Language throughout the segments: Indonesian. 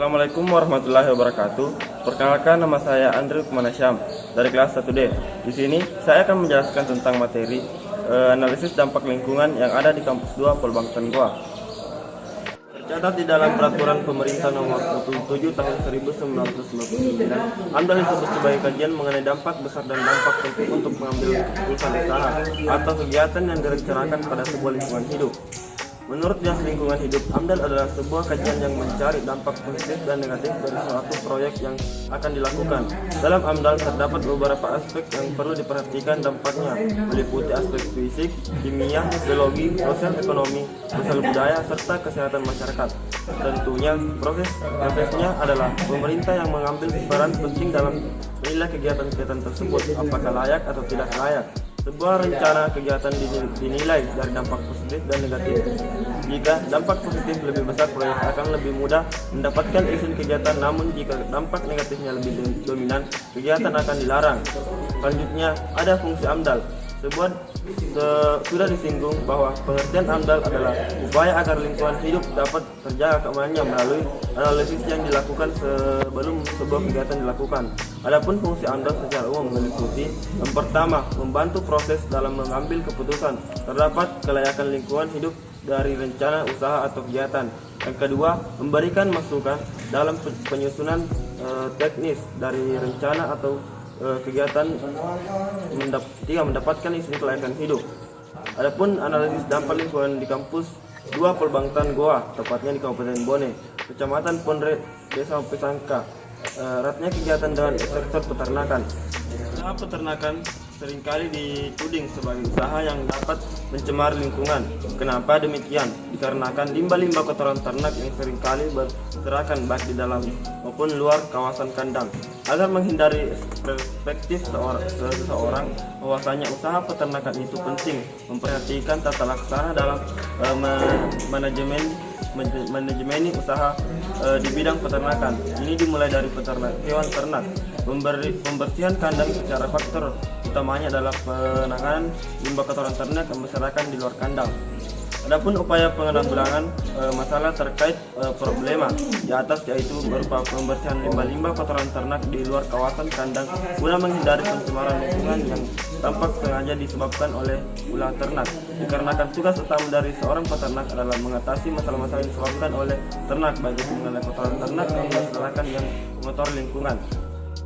Assalamualaikum warahmatullahi wabarakatuh. Perkenalkan, nama saya Andrew Kumanasyam dari kelas 1D. Di sini saya akan menjelaskan tentang materi analisis dampak lingkungan yang ada di kampus 2 Polbangtan Goa. Tercatat di dalam peraturan pemerintah nomor 27 tahun 1999, AMDAL disebut sebagai kajian mengenai dampak besar dan dampak penting untuk mengambil keputusan usaha atau kegiatan yang direncanakan pada sebuah lingkungan hidup. Menurut Dinas Lingkungan Hidup, AMDAL adalah sebuah kajian yang mencari dampak positif dan negatif dari suatu proyek yang akan dilakukan. Dalam AMDAL terdapat beberapa aspek yang perlu diperhatikan dampaknya, meliputi aspek fisik, kimia, biologi, sosial ekonomi, sosial budaya, serta kesehatan masyarakat. Tentunya prosesnya adalah pemerintah yang mengambil peran penting dalam menilai kegiatan-kegiatan tersebut, apakah layak atau tidak layak. Sebuah rencana kegiatan dinilai dari dampak positif dan negatif. Jika dampak positif lebih besar, proyek akan lebih mudah mendapatkan izin kegiatan, namun jika dampak negatifnya lebih dominan, kegiatan akan dilarang. Selanjutnya, ada fungsi AMDAL. Sudah disinggung bahwa pengertian AMDAL adalah upaya agar lingkungan hidup dapat terjaga keamanannya melalui analisis yang dilakukan sebelum sebuah kegiatan dilakukan. Adapun fungsi AMDAL secara umum meliputi: yang pertama, membantu proses dalam mengambil keputusan terdapat kelayakan lingkungan hidup dari rencana usaha atau kegiatan. Yang kedua, memberikan masukan dalam penyusunan teknis dari rencana atau kegiatan. Tiga, mendapatkan izin kelayakan hidup. Adapun analisis dampak lingkungan di kampus 2 Polbangtan Goa, tepatnya di Kabupaten Bone, Kecamatan Pondre, Desa Pesangka. Eratnya kegiatan dengan sektor peternakan. Usaha peternakan seringkali dituding sebagai usaha yang dapat mencemari lingkungan. Kenapa demikian? Dikarenakan limbah-limbah kotoran ternak yang seringkali berserakan baik di dalam maupun luar kawasan kandang. Agar menghindari perspektif seseorang bahwasanya usaha peternakan itu penting, memperhatikan tata laksana dalam manajemen usaha di bidang peternakan. Ini dimulai dari peternak hewan ternak, pembersihan kandang secara faktor utamanya adalah penanganan limbah kotoran ternak yang berserakan di luar kandang. Adapun upaya penanggulangan masalah terkait problema di atas, yaitu berupa pembersihan limbah-limbah kotoran ternak di luar kawasan kandang guna menghindari pencemaran lingkungan yang tampak sengaja disebabkan oleh ulah ternak. Dikarenakan tugas utama dari seorang peternak adalah mengatasi masalah-masalah yang disebabkan oleh ternak, baik itu mengenai kotoran ternak yang berserakan yang mengotori lingkungan.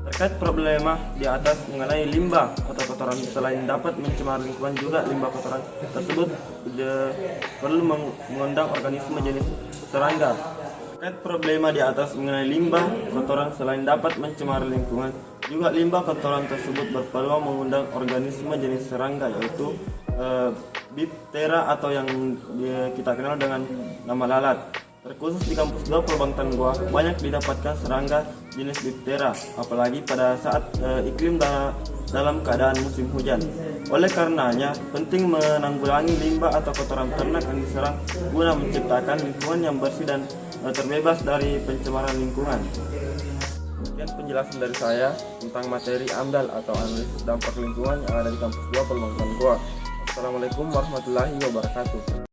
Terkait problema di atas mengenai limbah atau kotoran, selain dapat mencemari lingkungan, juga limbah kotoran tersebut perlu mengundang organisme jenis serangga. Terkait problema di atas mengenai limbah kotoran, selain dapat mencemari lingkungan, juga limbah kotoran tersebut berpeluang mengundang organisme jenis serangga, yaitu Diptera atau yang kita kenal dengan nama lalat. Terkhusus di kampus 2 Polbangtan Goa, banyak didapatkan serangga jenis Diptera, apalagi pada saat iklim dalam keadaan musim hujan. Oleh karenanya, penting menanggulangi limbah atau kotoran ternak yang diserang guna menciptakan lingkungan yang bersih dan terbebas dari pencemaran lingkungan. Sekian penjelasan dari saya tentang materi AMDAL atau analisis dampak lingkungan yang ada di kampus 2 Polbangtan Goa. Assalamualaikum warahmatullahi wabarakatuh.